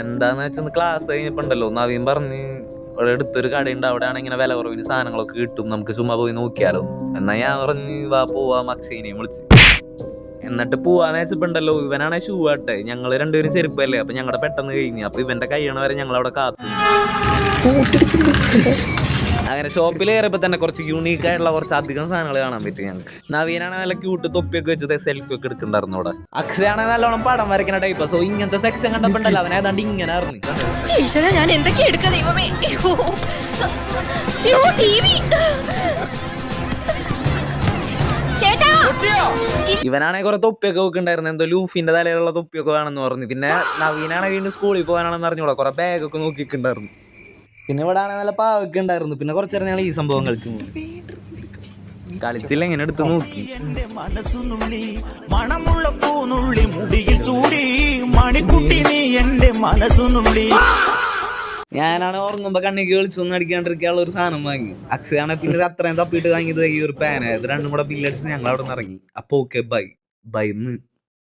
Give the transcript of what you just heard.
എന്താന്ന് വെച്ചാൽ ക്ലാസ് കഴിഞ്ഞപ്പോണ്ടല്ലോ നവീൻ പറഞ്ഞ് അവിടെ അടുത്തൊരു കടയുണ്ട്, അവിടെയാണ് ഇങ്ങനെ വില കുറവിന് സാധനങ്ങളൊക്കെ കിട്ടും, നമുക്ക് ചുമ്മാ പോയി നോക്കിയാലോ. എന്നാ ഞാൻ പറഞ്ഞ് വാ പോവാ, അക്ഷയിനെയും വിളിച്ച്. എന്നിട്ട് പോവാന്ന് വെച്ചപ്പോണ്ടല്ലോ ഇവനാണെ ഷൂ ആട്ടെ, ഞങ്ങള് രണ്ടുപേരും ചെരുപ്പല്ലേ, അപ്പൊ ഞങ്ങളുടെ പെട്ടെന്ന് കഴിഞ്ഞു. അപ്പൊ ഇവന്റെ കഴിയണ വരെ ഞങ്ങൾ അവിടെ കാത്തു. അങ്ങനെ ഷോപ്പിൽ കയറിയപ്പോ തന്നെ കുറച്ച് യൂണീക്ക് ആയിട്ടുള്ള കുറച്ച് അധികം സാധനങ്ങൾ കാണാൻ പറ്റും ഞങ്ങൾക്ക്. നവീനാണ് നല്ല ക്യൂട്ട് തൊപ്പിയൊക്കെ വെച്ചത് സെൽഫി ഒക്കെ എടുക്കണ്ടായിരുന്നു അവിടെ. അക്ഷയാണെ നല്ലോണം പടം വരയ്ക്കുന്ന ടൈപ്പ്. സോ ഇങ്ങനത്തെ സെക്ഷൻ കണ്ടപ്പോണ്ടല്ലോ അവനെ ഏതാണ്ട് ഇങ്ങനെ അറിഞ്ഞു. ഞാൻ എന്തൊക്കെ എടുക്കാം ദൈവമേ. ഇവനാണെ കുറെ തൊപ്പിയൊക്കെ വെക്കുണ്ടായിരുന്നു, എന്തോ ലൂഫിന്റെ തലയിലുള്ള തൊപ്പിയൊക്കെ വേണമെന്ന് പറഞ്ഞു. പിന്നെ നവീനാണെ വീണ്ടും സ്കൂളിൽ പോകാനാണെന്ന് അറിഞ്ഞൂടാ, കുറെ ബാഗൊക്കെ നോക്കിയിട്ടുണ്ടായിരുന്നു. പിന്നെ ഇവിടെ ആണെങ്കിൽ നല്ല പാവൊക്കെ ഉണ്ടായിരുന്നു. പിന്നെ കുറച്ചേരം ഞങ്ങൾ ഈ സംഭവം കളിച്ചില്ല, ഇങ്ങനെ എടുത്ത് നോക്കി. മണമുള്ള പൂനുള്ളി മുടിയിൽ ചൂടി മണിക്കുട്ടി നീ എന്റെ മനസ്സുനുള്ളി. ഞാനാണ് ഉറങ്ങുമ്പോ കണ്ണിക്ക് വെളിച്ചൊന്നും അടിക്കാണ്ടിരിക്കാനുള്ള ഒരു സാധനം വാങ്ങി. അക്ഷയാണ് പിന്നെ അത്രയും തപ്പിട്ട് വാങ്ങിയത് ഈ ഒരു പാന. ഇത് രണ്ടും കൂടെ ബില്ലടിച്ച് ഞങ്ങൾ അവിടെ നിന്ന് ഇറങ്ങി. അപ്പൊ ഓക്കെ ബൈ ബൈന്ന്.